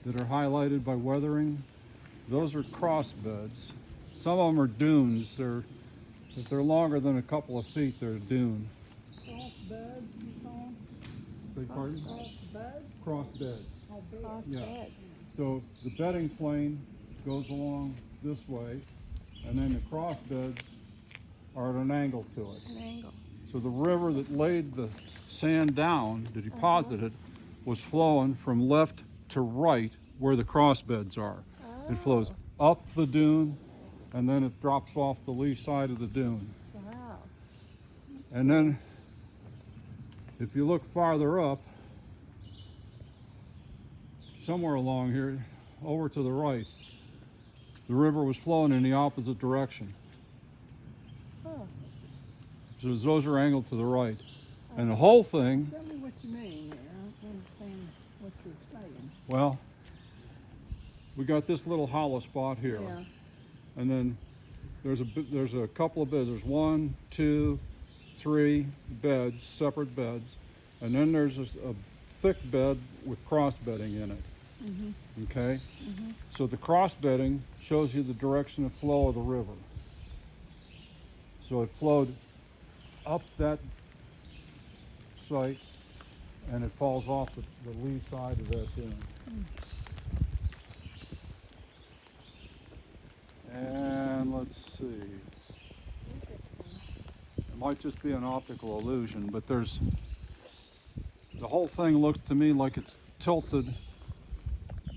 that are highlighted by weathering, those are cross beds. Some of them are dunes. If they're longer than a couple of feet, they're a dune. Cross beds, you call them? Beg pardon? Cross beds? Cross beds. Oh, beds. Cross Yeah. beds. So the bedding plane goes along this way, and then the cross beds are at an angle to it. An angle. So the river that laid the sand down, that deposited, was flowing from left to right where the cross beds are. It flows up the dune, and then it drops off the lee side of the dune. Wow. And then, if you look farther up, somewhere along here, over to the right, the river was flowing in the opposite direction. Oh. So those are angled to the right. And the whole thing, Tell me what you mean there. I don't understand what you're saying. well, we got this little hollow spot here. Yeah. And then there's a couple of beds. There's 1, 2, 3 beds, separate beds. And then there's a thick bed with cross bedding in it. Mm-hmm. Okay? Mm-hmm. So the cross bedding shows you the direction of flow of the river. So it flowed up that site and it falls off the lee side of that dune. And let's see. It might just be an optical illusion, but the whole thing looks to me like it's tilted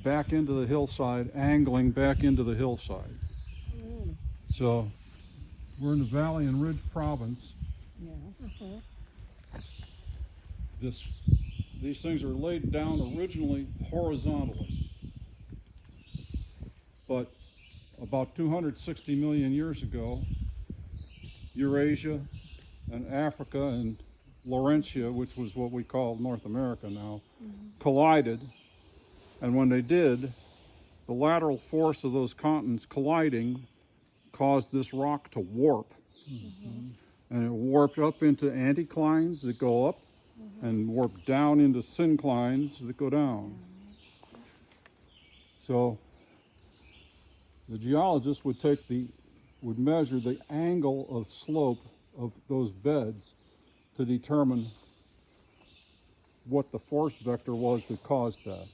back into the hillside, angling back into the hillside. Mm. So we're in the Valley and Ridge Province. Yeah. Mm-hmm. These things are laid down originally horizontally, but about 260 million years ago, Eurasia and Africa and Laurentia, which was what we call North America now, collided. And when they did, the lateral force of those continents colliding caused this rock to warp. And it warped up into anticlines that go up and warped down into synclines that go down. So the geologist would measure the angle of slope of those beds to determine what the force vector was that caused that.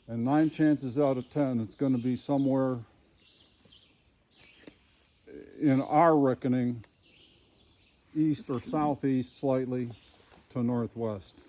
And 9 chances out of 10, it's going to be somewhere, in our reckoning, east or southeast slightly to northwest.